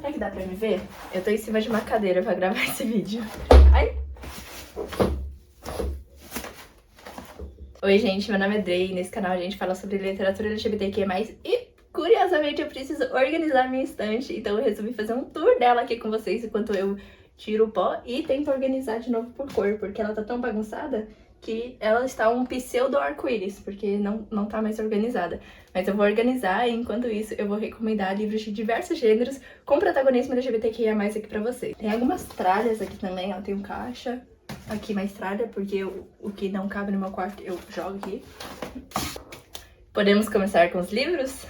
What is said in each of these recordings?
Será que dá pra me ver? Eu tô em cima de uma cadeira pra gravar esse vídeo. Ai! Oi, gente, meu nome é Drey e nesse canal a gente fala sobre literatura LGBTQ+, e curiosamente eu preciso organizar minha estante, então eu resolvi fazer um tour dela aqui com vocês enquanto eu tiro o pó e tento organizar de novo por cor, porque ela tá tão bagunçada que ela está um pseudo arco-íris, porque não tá mais organizada. Mas eu vou organizar e enquanto isso eu vou recomendar livros de diversos gêneros com protagonismo LGBTQIA+, aqui pra vocês. Tem algumas tralhas aqui também, ó, tem um caixa. Aqui mais tralha, porque o que não cabe no meu quarto eu jogo aqui. Podemos começar com os livros?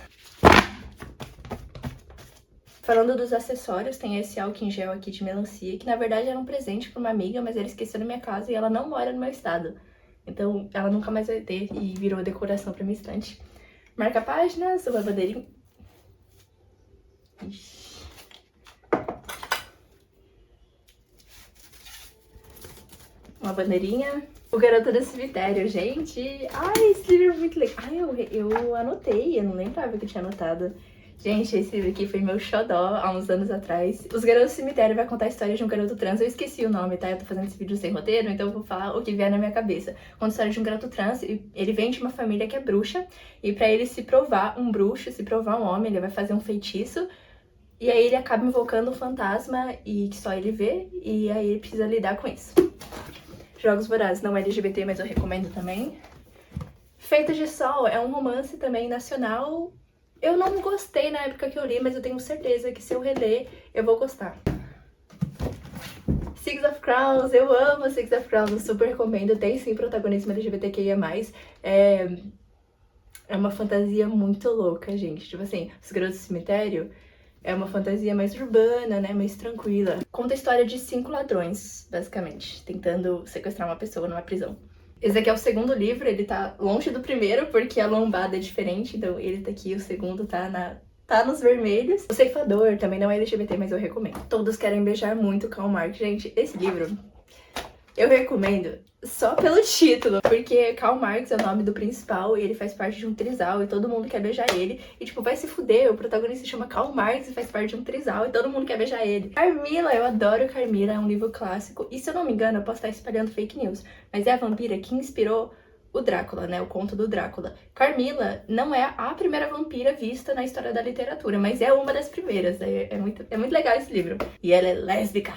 Falando dos acessórios, tem esse álcool em gel aqui de melancia, que na verdade era um presente pra uma amiga, mas ela esqueceu na minha casa e ela não mora no meu estado. Então ela nunca mais vai ter e virou decoração pra minha estante. Marca-páginas, uma bandeirinha. Ixi. Uma bandeirinha. O Garoto do Cemitério, gente. Ai, esse livro é muito legal. Ai, eu anotei, eu não lembrava que eu tinha anotado. Gente, esse livro aqui foi meu xodó há uns anos atrás. Os Garotos do Cemitério vai contar a história de um garoto trans. Eu esqueci o nome, tá? Eu tô fazendo esse vídeo sem roteiro, então eu vou falar o que vier na minha cabeça. Conta a história de um garoto trans, ele vem de uma família que é bruxa. E pra ele se provar um bruxo, se provar um homem, ele vai fazer um feitiço. E aí ele acaba invocando um fantasma e que só ele vê. E aí ele precisa lidar com isso. Jogos Vorazes, não é LGBT, mas eu recomendo também. Feitos de Sol é um romance também nacional. Eu não gostei na época que eu li, mas eu tenho certeza que se eu reler, eu vou gostar. Six of Crows, eu amo Six of Crows, eu super recomendo. Tem sim protagonismo LGBTQIA+. É uma fantasia muito louca, gente. Tipo assim, Os Garotos do Cemitério é uma fantasia mais urbana, né, mais tranquila. Conta a história de 5 ladrões, basicamente, tentando sequestrar uma pessoa numa prisão. Esse aqui é o segundo livro, ele tá longe do primeiro, porque a lombada é diferente, então ele tá aqui, o segundo tá nos vermelhos. O Ceifador também não é LGBT, mas eu recomendo. Todos Querem Beijar Muito, Karl Marx. Gente, esse livro eu recomendo só pelo título, porque Karl Marx é o nome do principal e ele faz parte de um trisal e todo mundo quer beijar ele. E tipo, vai se fuder, o protagonista se chama Karl Marx e faz parte de um trisal e todo mundo quer beijar ele. Carmila, eu adoro Carmila, é um livro clássico. E se eu não me engano, eu posso estar espalhando fake news, mas é a vampira que inspirou o Drácula, né, o conto do Drácula. Carmila não é a primeira vampira vista na história da literatura, mas é uma das primeiras. É muito legal esse livro. E ela é lésbica.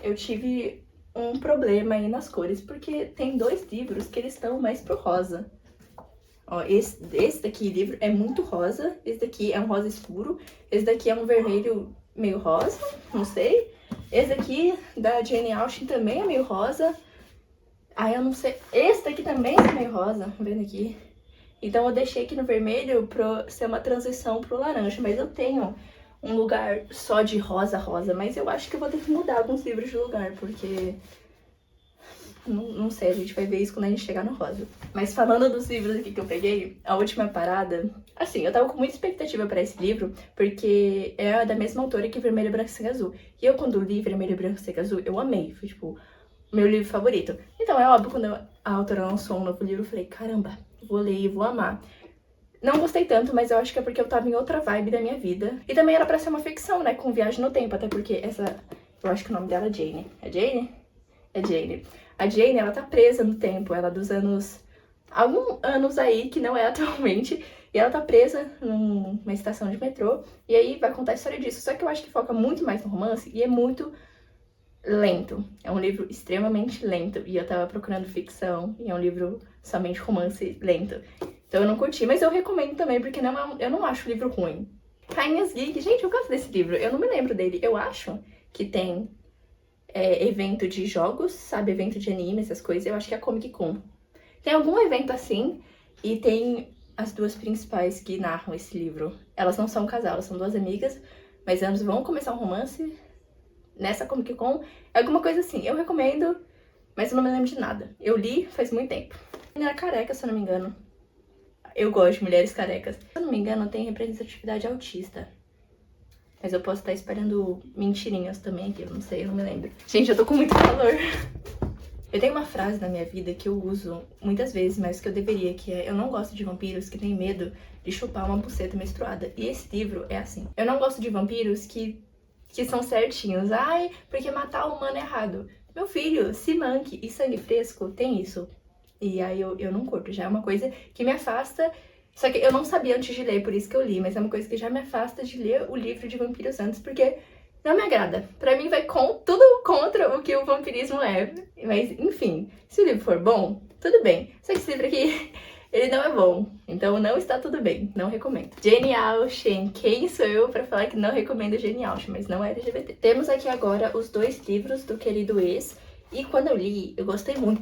Eu tive um problema aí nas cores, porque tem 2 livros que eles estão mais pro rosa. Ó, esse daqui, livro, é muito rosa. Esse daqui é um rosa escuro. Esse daqui é um vermelho meio rosa, não sei. Esse daqui, da Jane Austen, também é meio rosa. Ah, eu não sei. Esse daqui também é meio rosa, vendo aqui. Então eu deixei aqui no vermelho pra ser uma transição pro laranja, mas eu tenho um lugar só de rosa, mas eu acho que eu vou ter que mudar alguns livros de lugar, porque não sei, a gente vai ver isso quando a gente chegar no rosa. Mas falando dos livros aqui que eu peguei, a última parada, assim, eu tava com muita expectativa pra esse livro, porque é da mesma autora que Vermelho, Branco e Sangue Azul. E eu, quando li Vermelho, Branco e Sangue Azul, eu amei, foi tipo meu livro favorito. Então é óbvio, quando a autora lançou um novo livro, eu falei, caramba, vou ler e vou amar. Não gostei tanto, mas eu acho que é porque eu tava em outra vibe da minha vida. E também era pra ser uma ficção, né, com viagem no tempo, até porque eu acho que o nome dela é Jane. É Jane? É Jane. A Jane, ela tá presa no tempo, ela é dos alguns anos aí, que não é atualmente, e ela tá presa numa estação de metrô, e aí vai contar a história disso. Só que eu acho que foca muito mais no romance, e é muito lento. É um livro extremamente lento, e eu tava procurando ficção, e é um livro somente romance lento. Então eu não curti, mas eu recomendo também, porque eu não acho o livro ruim. Rainhas Geek, gente, eu gosto desse livro, eu não me lembro dele. Eu acho que tem evento de jogos, sabe, evento de anime, essas coisas, eu acho que é a Comic Con. Tem algum evento assim, e tem as 2 principais que narram esse livro. Elas não são um casal, elas são 2 amigas, mas elas vão começar um romance nessa Comic Con, é alguma coisa assim. Eu recomendo, mas eu não me lembro de nada. Eu li faz muito tempo. Menina careca, se eu não me engano. Eu gosto de mulheres carecas. Se eu não me engano, tem representatividade autista. Mas eu posso estar espalhando mentirinhas também aqui, eu não sei, eu não me lembro. Gente, eu tô com muito calor. Eu tenho uma frase na minha vida que eu uso muitas vezes, mas que eu deveria, que é: eu não gosto de vampiros que têm medo de chupar uma buceta menstruada. E esse livro é assim. Eu não gosto de vampiros que que são certinhos. Ai, porque matar o humano é errado. Meu filho, se manque e sangue fresco tem isso. E aí eu não curto, já é uma coisa que me afasta. Só que eu não sabia antes de ler, por isso que eu li, mas é uma coisa que já me afasta de ler o livro de vampiros antes, porque não me agrada. Pra mim vai tudo contra o que o vampirismo é. Mas, enfim, se o livro for bom, tudo bem. Só que esse livro aqui, ele não é bom. Então não está tudo bem, não recomendo. Jane Austen, quem sou eu pra falar que não recomendo Jane Austen, mas não é LGBT. Temos aqui agora os 2 livros do Querido Ex, e quando eu li, eu gostei muito.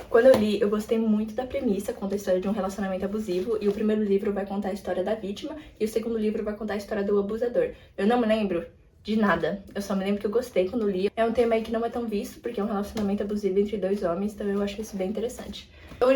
Quando eu li, eu gostei muito da premissa, conta a história de um relacionamento abusivo, e o primeiro livro vai contar a história da vítima, e o segundo livro vai contar a história do abusador. Eu não me lembro de nada, eu só me lembro que eu gostei quando li. É um tema aí que não é tão visto, porque é um relacionamento abusivo entre 2 homens, então eu acho isso bem interessante. Tom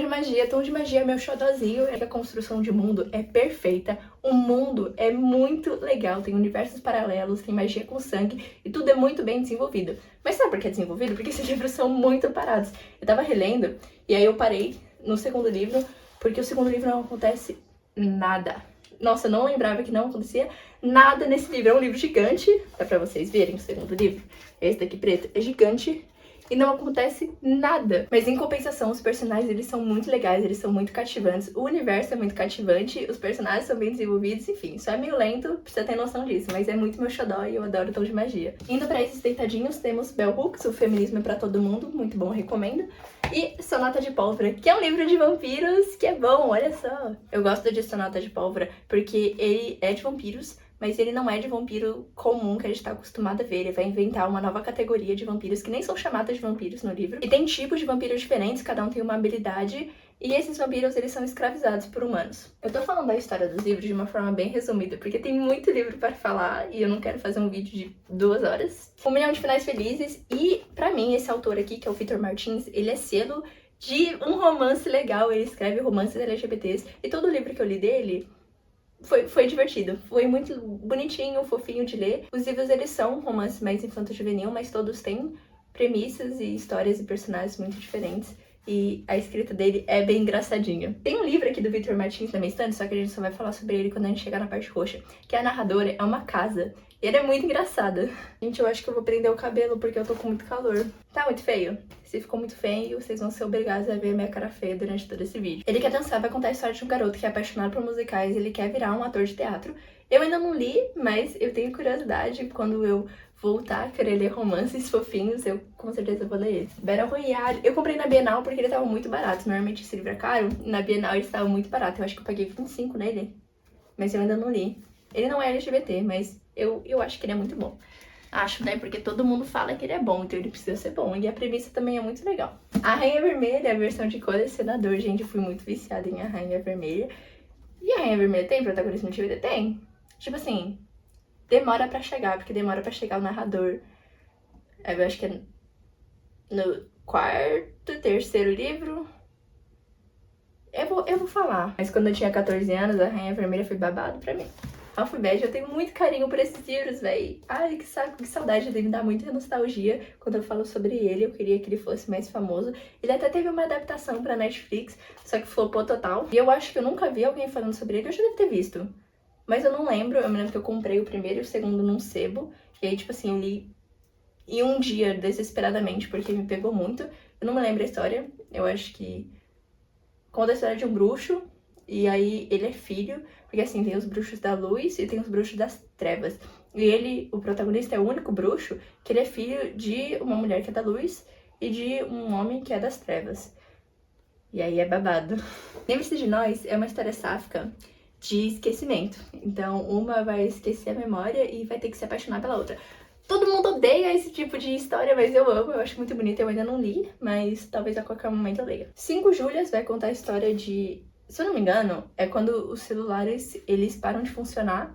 de Magia é meu xodózinho, é que a construção de mundo é perfeita, o mundo é muito legal, tem universos paralelos, tem magia com sangue, e tudo é muito bem desenvolvido. Mas sabe por que é desenvolvido? Porque esses livros são muito parados. Eu tava relendo, e aí eu parei no segundo livro, porque o segundo livro não acontece nada. Nossa, eu não lembrava que não acontecia nada nesse livro. É um livro gigante, dá pra vocês verem o segundo livro. Esse daqui preto é gigante e não acontece nada. Mas em compensação, os personagens, eles são muito legais, eles são muito cativantes. O universo é muito cativante, os personagens são bem desenvolvidos, enfim. Só é meio lento, precisa ter noção disso, mas é muito meu xodó e eu adoro Tom de Magia. Indo pra esses deitadinhos, temos Bell Hooks, O Feminismo é pra Todo Mundo, muito bom, recomendo. E Sonata de Pólvora, que é um livro de vampiros que é bom, olha só. Eu gosto de Sonata de Pólvora porque ele é de vampiros, mas ele não é de vampiro comum que a gente tá acostumado a ver. Ele vai inventar uma nova categoria de vampiros que nem são chamadas de vampiros no livro. E tem tipos de vampiros diferentes, cada um tem uma habilidade. E esses vampiros, eles são escravizados por humanos. Eu tô falando da história dos livros de uma forma bem resumida, porque tem muito livro para falar e eu não quero fazer um vídeo de 2 horas. 1 Milhão de Finais Felizes. E, pra mim, esse autor aqui, que é o Victor Martins, ele é selo de um romance legal. Ele escreve romances LGBTs. E todo livro que eu li dele foi divertido, foi muito bonitinho, fofinho de ler. Os livros, eles são um romance mais infanto-juvenil, mas todos têm premissas e histórias e personagens muito diferentes. E a escrita dele é bem engraçadinha. Tem um livro aqui do Victor Martins na minha estante, só que a gente só vai falar sobre ele quando a gente chegar na parte roxa, que a narradora é uma casa. E ele é muito engraçada. Gente, eu acho que eu vou prender o cabelo porque eu tô com muito calor. Tá muito feio? Se ficou muito feio, vocês vão ser obrigados a ver a minha cara feia durante todo esse vídeo. Ele Quer Dançar vai contar a história de um garoto que é apaixonado por musicais e ele quer virar um ator de teatro. Eu ainda não li, mas eu tenho curiosidade. Quando eu voltar a querer ler romances fofinhos, eu com certeza vou ler esse. Battle Royale. Eu comprei na Bienal porque ele tava muito barato. Normalmente esse livro é caro, na Bienal ele estava muito barato. Eu acho que eu paguei 25 nele, mas eu ainda não li. Ele não é LGBT, mas eu acho que ele é muito bom. Acho, né? Porque todo mundo fala que ele é bom, então ele precisa ser bom. E a premissa também é muito legal. A Rainha Vermelha, a versão de colecionador. Gente, eu fui muito viciada em A Rainha Vermelha. E a Rainha Vermelha tem protagonismo LGBT? Tem. Tipo assim, demora pra chegar, porque demora pra chegar o narrador. Eu acho que é no 4º, 3º livro. Eu vou falar. Mas quando eu tinha 14 anos, a Rainha Vermelha foi babado pra mim. Alphabet, eu tenho muito carinho por esses livros, véi. Ai, que saco, que saudade, ele me dá muita nostalgia quando eu falo sobre ele. Eu queria que ele fosse mais famoso. Ele até teve uma adaptação pra Netflix, só que flopou total. E eu acho que eu nunca vi alguém falando sobre ele, eu já devo ter visto. Mas eu não lembro, eu me lembro que eu comprei o primeiro e o segundo num sebo. E aí, tipo assim, eu li em um dia, desesperadamente, porque me pegou muito. Eu não me lembro a história, eu acho que conta a história de um bruxo. E aí ele é filho, porque assim, tem os bruxos da luz e tem os bruxos das trevas. E ele, o protagonista, é o único bruxo que ele é filho de uma mulher que é da luz e de um homem que é das trevas. E aí é babado. Lembre-se de Nós é uma história sáfica de esquecimento. Então uma vai esquecer a memória e vai ter que se apaixonar pela outra. Todo mundo odeia esse tipo de história, mas eu amo, eu acho muito bonito. Eu ainda não li, mas talvez a qualquer momento eu leia. 5 Júlias vai contar a história de... Se eu não me engano, é quando os celulares, eles param de funcionar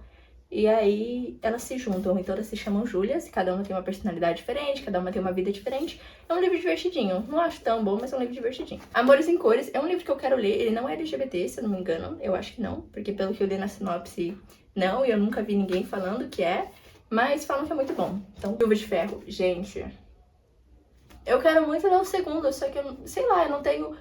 e aí elas se juntam e todas se chamam Júlias, cada uma tem uma personalidade diferente, cada uma tem uma vida diferente. É um livro divertidinho, não acho tão bom, mas é um livro divertidinho. Amores em Cores é um livro que eu quero ler, ele não é LGBT, se eu não me engano, eu acho que não, porque pelo que eu li na sinopse, não, e eu nunca vi ninguém falando que é, mas falam que é muito bom. Então, Viúva de Ferro, gente, eu quero muito ler o segundo, só que eu, sei lá, eu não tenho...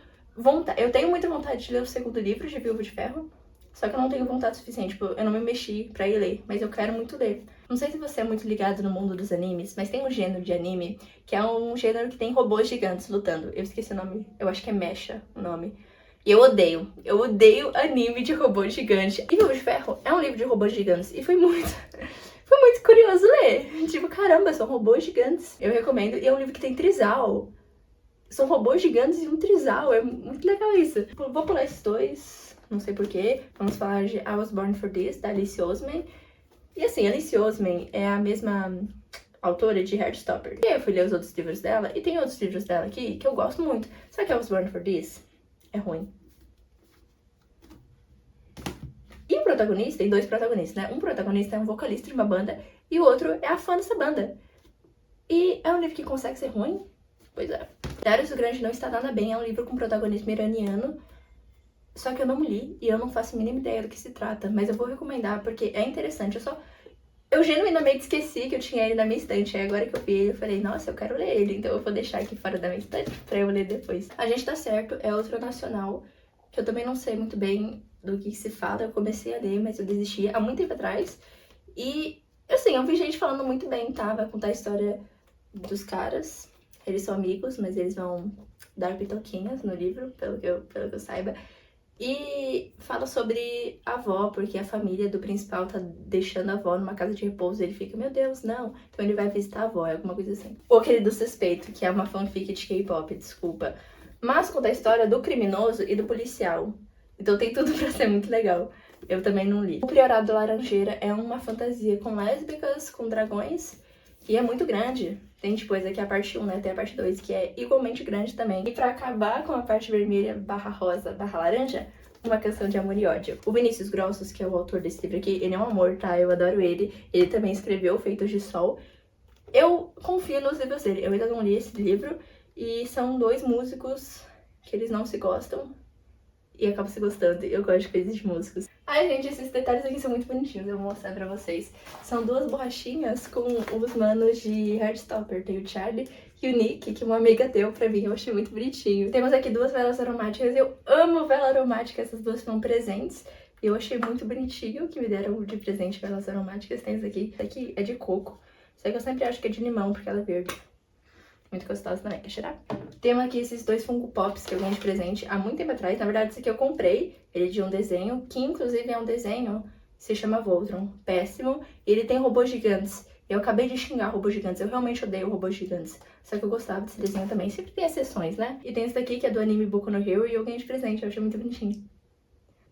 Eu tenho muita vontade de ler o segundo livro de Viúva de Ferro, só que eu não tenho vontade suficiente, tipo, eu não me mexi pra ir ler, mas eu quero muito ler. Não sei se você é muito ligado no mundo dos animes, mas tem um gênero de anime que é um gênero que tem robôs gigantes lutando. Eu esqueci o nome, eu acho que é Mecha o nome. E eu odeio anime de robô gigante. E Viúva de Ferro é um livro de robôs gigantes e foi muito curioso ler. Tipo, caramba, são robôs gigantes. Eu recomendo. E é um livro que tem trisal. São robôs gigantes e um trisal. É muito legal isso. Vou pular esses dois, não sei porquê. Vamos falar de I Was Born For This, da Alice Oseman. E assim, Alice Oseman é a mesma autora de Heartstopper. E aí eu fui ler os outros livros dela. E tem outros livros dela aqui que eu gosto muito. Só que I Was Born For This é ruim. E o protagonista, tem dois protagonistas, né? Um protagonista é um vocalista de uma banda e o outro é a fã dessa banda. E é um livro que consegue ser ruim? Pois é. Darius o Grande não está nada bem, é um livro com protagonismo iraniano. Só que eu não li e eu não faço a mínima ideia do que se trata. Mas eu vou recomendar porque é interessante. Eu genuinamente esqueci que eu tinha ele na minha estante. Aí agora que eu vi ele, eu falei, nossa, eu quero ler ele. Então eu vou deixar aqui fora da minha estante pra eu ler depois. A Gente Tá Certo é outro nacional que eu também não sei muito bem do que se fala. Eu comecei a ler, mas eu desisti há muito tempo atrás. E, assim, eu vi gente falando muito bem, tá? Vai contar a história dos caras. Eles são amigos, mas eles vão dar pitoquinhas no livro, pelo que eu saiba. E fala sobre a avó, porque a família do principal tá deixando a avó numa casa de repouso. E ele fica, meu Deus, não. Então ele vai visitar a avó, alguma coisa assim. Ou aquele do Suspeito, que é uma fanfic de K-pop, desculpa. Mas conta a história do criminoso e do policial. Então tem tudo pra ser muito legal. Eu também não li. O Priorado da Laranjeira é uma fantasia com lésbicas, com dragões. E é muito grande. Tem, tipo, essa aqui é a parte 1, né? Tem a parte 2, que é igualmente grande também. E pra acabar com a parte vermelha, /rosa, /laranja, uma canção de amor e ódio. O Vinícius Grossos, que é o autor desse livro aqui, ele é um amor, tá? Eu adoro ele. Ele também escreveu Feitos de Sol. Eu confio nos livros dele. Eu ainda não li esse livro. E são dois músicos que eles não se gostam. E acabam se gostando. Eu gosto de coisas de músicos. Ai, gente, esses detalhes aqui são muito bonitinhos. Eu vou mostrar pra vocês. São duas borrachinhas com os manos de Heartstopper. Tem o Charlie e o Nick, que uma amiga deu pra mim. Eu achei muito bonitinho. Temos aqui duas velas aromáticas. Eu amo vela aromática. Essas duas são presentes. E eu achei muito bonitinho que me deram de presente velas aromáticas. Tem essa aqui. Essa aqui é de coco. Só que eu sempre acho que é de limão, porque ela é verde. Muito gostosa também. Quer cheirar? Temos aqui esses dois Funko Pops que eu ganhei de presente há muito tempo atrás. Na verdade, esse aqui eu comprei. Ele é de um desenho, que inclusive é um desenho, se chama Voltron. Péssimo. E ele tem robôs gigantes. Eu acabei de xingar robôs gigantes. Eu realmente odeio robôs gigantes. Só que eu gostava desse desenho também. Sempre tem exceções, né? E tem esse daqui que é do anime Boku no Hero e eu ganhei de presente. Eu achei muito bonitinho.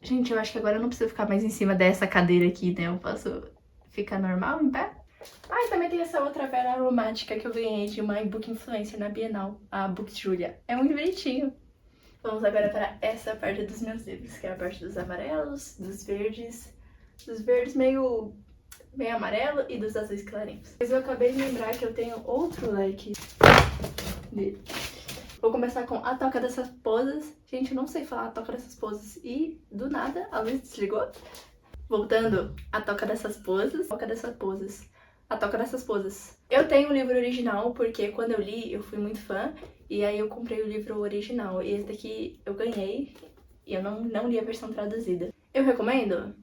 Gente, eu acho que agora eu não preciso ficar mais em cima dessa cadeira aqui, né? Eu posso ficar normal, em pé? Ah, e também tem essa outra vela aromática que eu ganhei de uma book influencer na Bienal, a Book Julia. É muito bonitinho. Vamos agora para essa parte dos meus livros, que é a parte dos amarelos, dos verdes meio amarelo e dos azuis clarinhos. Mas eu acabei de lembrar que eu tenho outro leque dele. Vou começar com A Toca dessas Posas. Gente, eu não sei falar A Toca dessas Posas e do nada a luz desligou. Voltando, A Toca dessas Posas. A Toca dessas Posas. A Toca dessas Posas. Eu tenho o livro original porque quando eu li, eu fui muito fã. E aí eu comprei o livro original. E esse daqui eu ganhei. E eu não li a versão traduzida. Eu recomendo?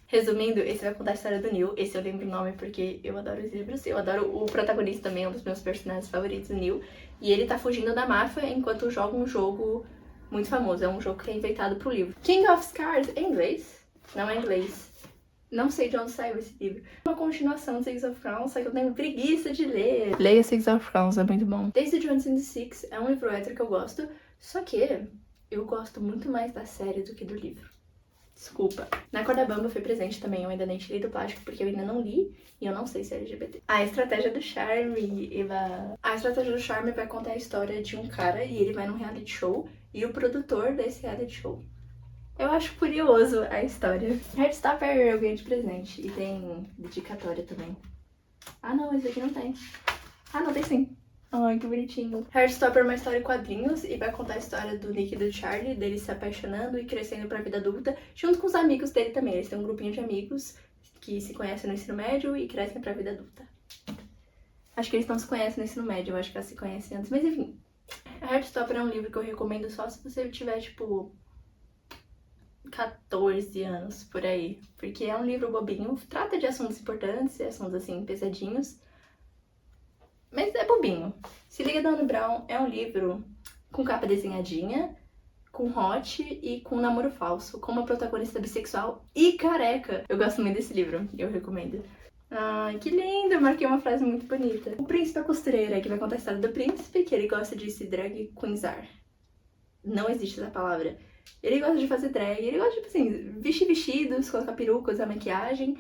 Resumindo, esse vai contar a história do Neil. Esse eu lembro o nome porque eu adoro os livros. Eu adoro o protagonista também, é um dos meus personagens favoritos, o Neil. E ele tá fugindo da máfia enquanto joga um jogo muito famoso. É um jogo que é inventado pro livro. King of Scars, é inglês? Não é inglês. Não sei de onde saiu esse livro. Uma continuação de Six of Crows, só que eu tenho preguiça de ler. Leia Six of Crows, é muito bom. Daisy Jones and the Six é um livro hétero que eu gosto, só que eu gosto muito mais da série do que do livro. Desculpa. Na Corda Bamba foi presente também, eu ainda nem tirei do plástico porque eu ainda não li e eu não sei se é LGBT. A Estratégia do Charme, A Estratégia do Charme vai contar a história de um cara e ele vai num reality show e o produtor desse reality show. Eu acho curioso a história. Heartstopper eu ganhei de presente e tem dedicatória também. Ah não, esse aqui não tem. Ah não, tem sim. Ai, que bonitinho. Heartstopper é uma história em quadrinhos e vai contar a história do Nick e do Charlie, deles se apaixonando e crescendo pra vida adulta, junto com os amigos dele também. Eles têm um grupinho de amigos que se conhecem no ensino médio e crescem pra vida adulta. Acho que eles não se conhecem no ensino médio, eu acho que elas se conhecem antes. Mas enfim, Heartstopper é um livro que eu recomendo só se você tiver, tipo, 14 anos, por aí. Porque é um livro bobinho, trata de assuntos importantes, assuntos assim, pesadinhos. Mas é bobinho. Se Liga, Dona Brown é um livro com capa desenhadinha, com hot e com namoro falso, com uma protagonista bissexual e careca. Eu gosto muito desse livro, eu recomendo. Ai, que lindo! Eu marquei uma frase muito bonita. O Príncipe e a Costureira, que vai contar a história do príncipe, que ele gosta de se drag queenzar. Não existe essa palavra. Ele gosta de fazer drag, ele gosta de, tipo assim, vestir vestidos, colocar peruca, usar maquiagem.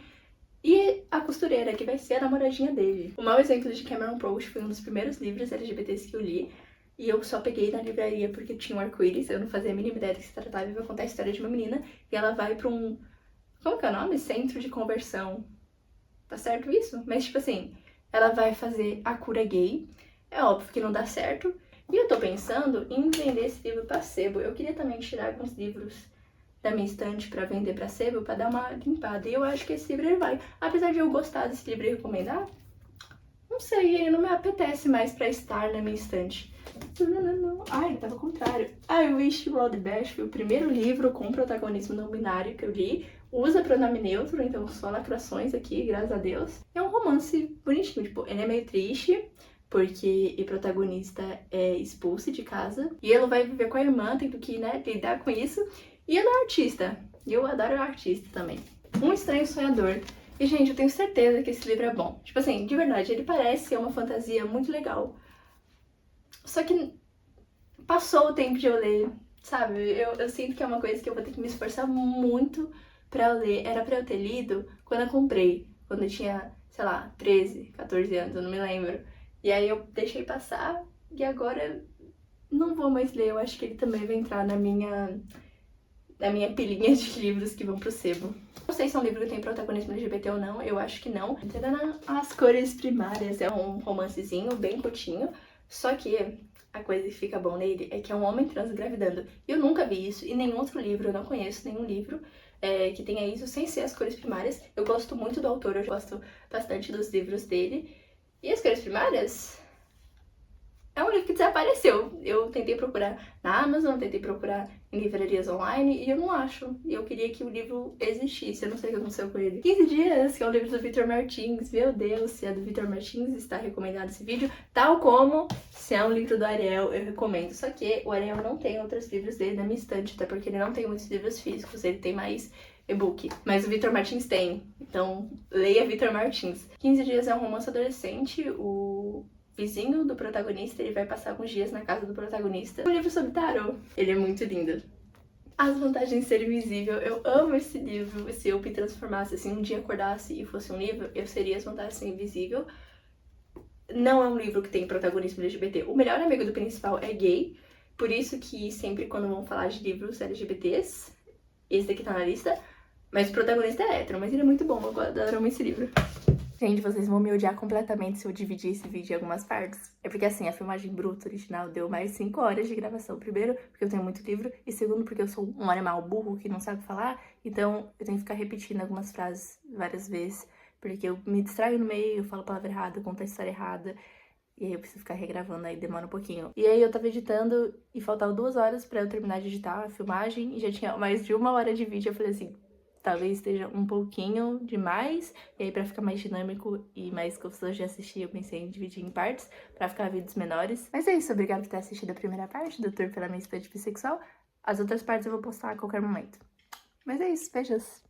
E a costureira, que vai ser a namoradinha dele. O Mau Exemplo de Cameron Proust foi um dos primeiros livros LGBTs que eu li. E eu só peguei na livraria porque tinha um arco-íris, eu não fazia a mínima ideia do que se tratava. E vai contar a história de uma menina e ela vai pra um... Como que é o nome? Centro de conversão. Tá certo isso? Mas, tipo assim, ela vai fazer a cura gay. É óbvio que não dá certo. E eu tô pensando em vender esse livro pra sebo. Eu queria também tirar alguns livros da minha estante pra vender pra sebo, pra dar uma limpada. E eu acho que esse livro ele vai. Apesar de eu gostar desse livro e recomendar, não sei, ele não me apetece mais pra estar na minha estante. Ai, tava ao contrário. I Wish You All the Best foi o primeiro livro com protagonismo não binário que eu li. Usa pronome neutro, então só lacrações aqui, graças a Deus. É um romance bonitinho, tipo, ele é meio triste, porque o protagonista é expulso de casa. E ele vai viver com a irmã, tendo que, né, lidar com isso. E ele é artista. E eu adoro artista também. Um Estranho Sonhador. E, gente, eu tenho certeza que esse livro é bom. Tipo assim, de verdade, ele parece ser uma fantasia muito legal. Só que passou o tempo de eu ler, sabe? Eu sinto que é uma coisa que eu vou ter que me esforçar muito pra eu ler. Era pra eu ter lido quando eu comprei. Quando eu tinha, sei lá, 13, 14 anos, eu não me lembro. E aí eu deixei passar e agora não vou mais ler. Eu acho que ele também vai entrar na minha pilinha de livros que vão pro sebo. Não sei se é um livro que tem protagonismo LGBT ou não, eu acho que não. Entendendo As Cores Primárias, é um romancezinho bem curtinho, só que a coisa que fica bom nele é que é um homem trans engravidando. Eu nunca vi isso em nenhum outro livro, eu não conheço nenhum livro que tenha isso sem ser As Cores Primárias. Eu gosto muito do autor, eu gosto bastante dos livros dele. E As Cores Primárias é um livro que desapareceu. Eu tentei procurar na Amazon, tentei procurar em livrarias online e eu não acho. E eu queria que o livro existisse, eu não sei o que aconteceu com ele. 15 Dias, que é o livro do Victor Martins. Meu Deus, se é do Victor Martins, está recomendado esse vídeo. Tal como se é um livro do Ariel, eu recomendo. Só que o Ariel não tem outros livros dele na minha estante, até porque ele não tem muitos livros físicos, ele tem mais e-book. Mas o Victor Martins tem, então leia Victor Martins. 15 Dias é um romance adolescente, o vizinho do protagonista, ele vai passar alguns dias na casa do protagonista. Um livro sobre tarô. Ele é muito lindo. As Vantagens de Ser Invisível. Eu amo esse livro. Se eu me transformasse, assim, um dia acordasse e fosse um livro, eu seria As Vantagens de Ser Invisível. Não é um livro que tem protagonismo LGBT. O melhor amigo do principal é gay. Por isso que sempre quando vão falar de livros LGBTs, esse daqui tá na lista. Mas o protagonista é hétero, mas ele é muito bom. Eu adoro esse livro. Gente, vocês vão me odiar completamente se eu dividir esse vídeo em algumas partes. É porque, assim, a filmagem bruta original deu mais 5 horas de gravação. Primeiro, porque eu tenho muito livro. E segundo, porque eu sou um animal burro que não sabe falar. Então, eu tenho que ficar repetindo algumas frases várias vezes. Porque eu me distraio no meio, eu falo a palavra errada, conto a história errada. E aí eu preciso ficar regravando, aí demora um pouquinho. E aí eu tava editando e faltavam 2 horas pra eu terminar de editar a filmagem. E já tinha mais de 1 hora de vídeo. Eu falei assim, talvez esteja um pouquinho demais, e aí pra ficar mais dinâmico e mais gostoso de assistir, eu pensei em dividir em partes, pra ficar vídeos menores. Mas é isso, obrigada por ter assistido a primeira parte do tour pela minha estante bissexual. As outras partes eu vou postar a qualquer momento. Mas é isso, beijos!